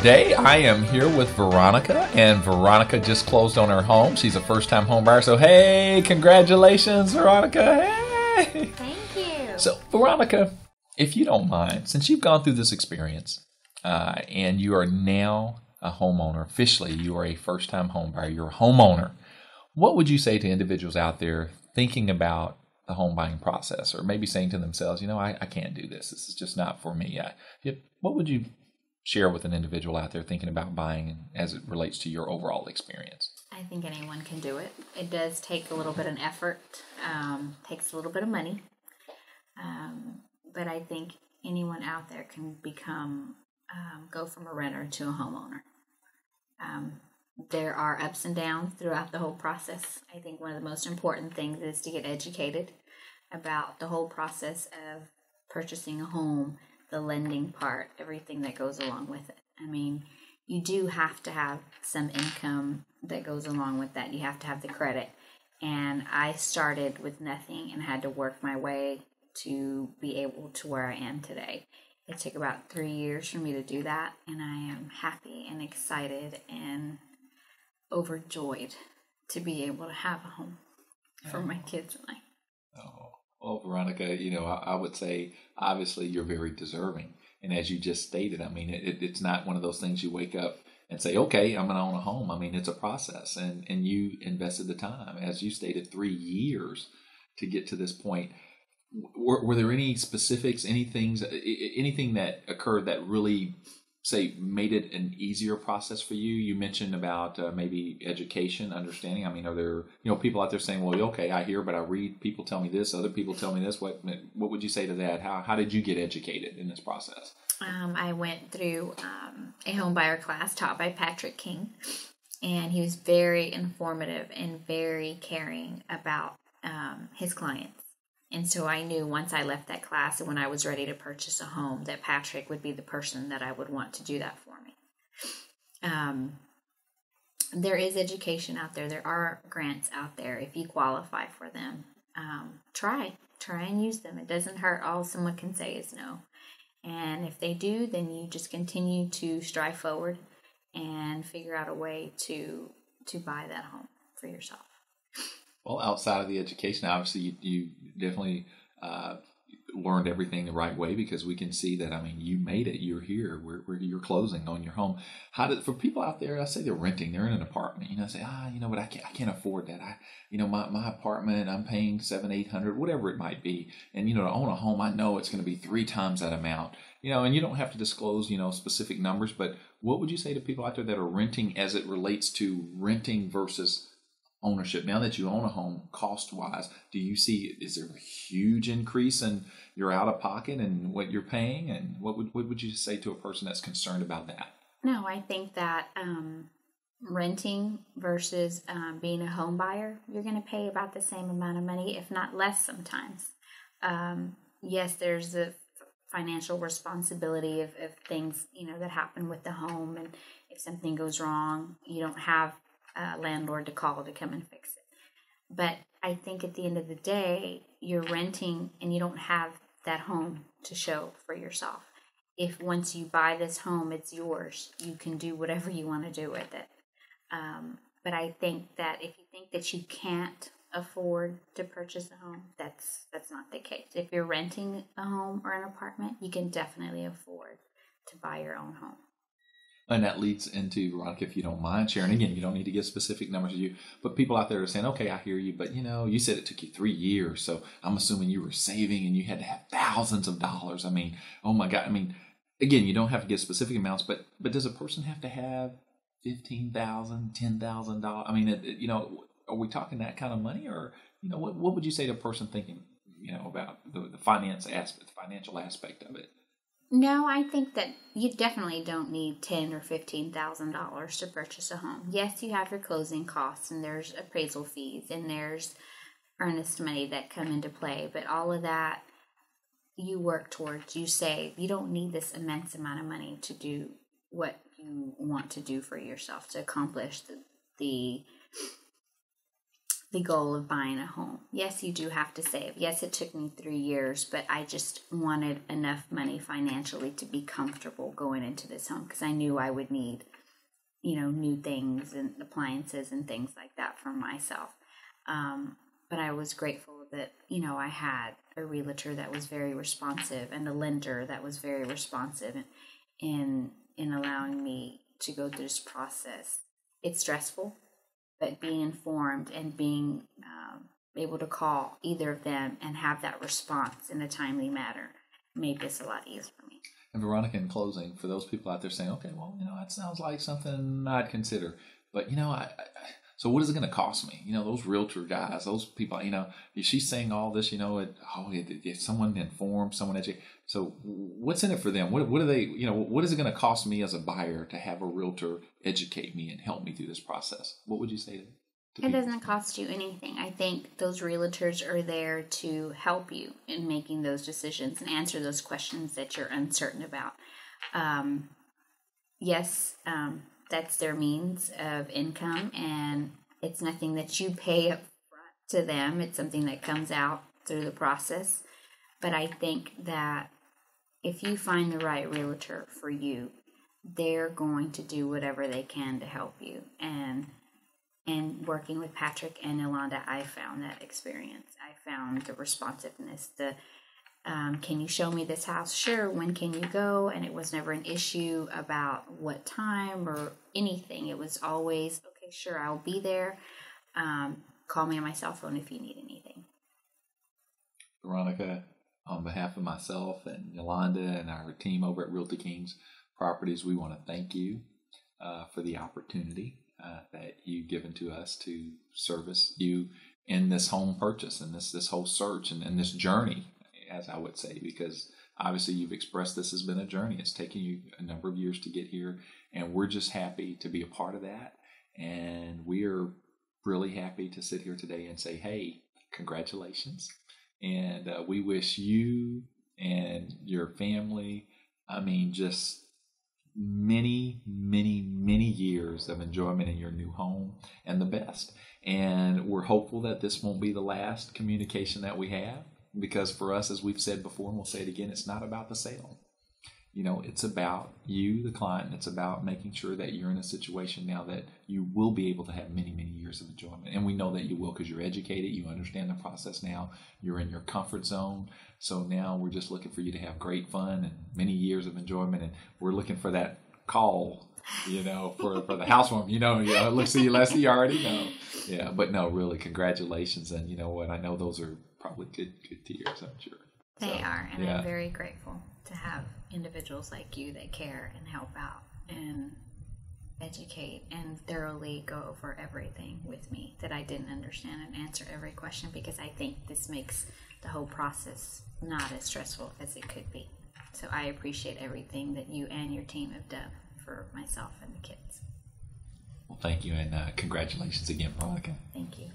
Today I am here with Veronica, and Veronica just closed on her home. She's a first-time home buyer, so hey, congratulations, Veronica. Hey! Thank you. So, Veronica, if you don't mind, since you've gone through this experience and you are now a homeowner, officially you are a first-time home buyer, you're a homeowner, what would you say to individuals out there thinking about the home buying process, or maybe saying to themselves, I can't do this. This is just not for me. What would you share with an individual out there thinking about buying as it relates to your overall experience? I think anyone can do it. It does take a little bit of effort, takes a little bit of money, but I think anyone out there can go from a renter to a homeowner. There are ups and downs throughout the whole process. I think one of the most important things is to get educated about the whole process of purchasing a home, the lending part, everything that goes along with it. I mean, you do have to have some income that goes along with that. You have to have the credit. And I started with nothing and had to work my way to be able to where I am today. It took about 3 years for me to do that, and I am happy and excited and overjoyed to be able to have a home for my kids and I. Oh, well, Veronica, I would say obviously you're very deserving. And as you just stated, I mean, it's not one of those things you wake up and say, okay, I'm going to own a home. I mean, it's a process, and you invested the time, as you stated, 3 years to get to this point. Were there any specifics, anything that occurred that really, say, made it an easier process for you? You mentioned about maybe education, understanding. I mean, are there people out there saying, well, okay, I hear, but I read, people tell me this, other people tell me this. What would you say to that? How did you get educated in this process? I went through a home buyer class taught by Patrick King, and he was very informative and very caring about his clients. And so I knew once I left that class and when I was ready to purchase a home that Patrick would be the person that I would want to do that for me. There is education out there. There are grants out there. If you qualify for them, try and use them. It doesn't hurt. All someone can say is no. And if they do, then you just continue to strive forward and figure out a way to buy that home for yourself. Well, outside of the education, obviously you definitely learned everything the right way, because we can see that, I mean, you made it. You're here. You're closing on your home. For people out there, I say they're renting, they're in an apartment. Say, but I can't afford that. My apartment, I'm paying $700-800, whatever it might be. And to own a home, I know it's going to be 3 times that amount. And you don't have to disclose specific numbers. But what would you say to people out there that are renting as it relates to renting versus ownership? Now that you own a home, cost-wise, do you see, is there a huge increase in your out-of-pocket and what you're paying? And what would you say to a person that's concerned about that? No, I think that renting versus being a home buyer, you're going to pay about the same amount of money, if not less sometimes. Yes, there's a financial responsibility of things, that happen with the home. And if something goes wrong, you don't have landlord to call to come and fix it. But I think at the end of the day, you're renting and you don't have that home to show for yourself. If once you buy this home, it's yours, you can do whatever you want to do with it. But I think that if you think that you can't afford to purchase a home, that's not the case. If you're renting a home or an apartment, you can definitely afford to buy your own home. And that leads into, Veronica, if you don't mind sharing, again, you don't need to give specific numbers to you, but people out there are saying, okay, I hear you, but you said it took you 3 years, so I'm assuming you were saving and you had to have thousands of dollars. I mean, oh my God. I mean, again, you don't have to give specific amounts, but does a person have to have $15,000, $10,000? I mean, are we talking that kind of money, or what would you say to a person thinking, about the financial aspect of it? No, I think that you definitely don't need $10,000 or $15,000 to purchase a home. Yes, you have your closing costs, and there's appraisal fees, and there's earnest money that come into play. But all of that you work towards, you save. You don't need this immense amount of money to do what you want to do for yourself, to accomplish the the goal of buying a home. Yes, you do have to save. Yes, it took me 3 years, but I just wanted enough money financially to be comfortable going into this home because I knew I would need, new things and appliances and things like that for myself. But I was grateful that, I had a realtor that was very responsive and a lender that was very responsive in allowing me to go through this process. It's stressful, but being informed and being able to call either of them and have that response in a timely manner made this a lot easier for me. And Veronica, in closing, for those people out there saying, okay, well, that sounds like something I'd consider, but so what is it going to cost me? Those realtor guys, those people, she's saying all this, someone informed, someone educated. So what's in it for them? What do they, what is it going to cost me as a buyer to have a realtor educate me and help me through this process? What would you say to people? It doesn't cost you anything. I think those realtors are there to help you in making those decisions and answer those questions that you're uncertain about. Yes, that's their means of income, and it's nothing that you pay up front to them. It's something that comes out through the process. But I think that if you find the right realtor for you, they're going to do whatever they can to help you. And working with Patrick and Yolanda, I found that experience. I found the responsiveness, can you show me this house? Sure. When can you go? And it was never an issue about what time or anything. It was always, okay, sure, I'll be there. Call me on my cell phone if you need anything. Veronica, on behalf of myself and Yolanda and our team over at Realty Kings Properties, we want to thank you for the opportunity that you've given to us to service you in this home purchase and this whole search and this journey, as I would say, because obviously you've expressed this has been a journey. It's taken you a number of years to get here, and we're just happy to be a part of that. And we're really happy to sit here today and say, hey, congratulations. And we wish you and your family, just many, many, many years of enjoyment in your new home and the best. And we're hopeful that this won't be the last communication that we have. Because for us, as we've said before, and we'll say it again, it's not about the sale. It's about you, the client, and it's about making sure that you're in a situation now that you will be able to have many, many years of enjoyment. And we know that you will because you're educated, you understand the process now, you're in your comfort zone. So now we're just looking for you to have great fun and many years of enjoyment. And we're looking for that call, for the housewarming. Look, see you, Leslie, you already know. Yeah, but no, really, congratulations. And you know what? I know those are probably good tears, I'm sure. They are, and I'm very grateful to have individuals like you that care and help out and educate and thoroughly go over everything with me that I didn't understand and answer every question, because I think this makes the whole process not as stressful as it could be. So I appreciate everything that you and your team have done for myself and the kids. Well, thank you, and congratulations again, Veronica. Thank you.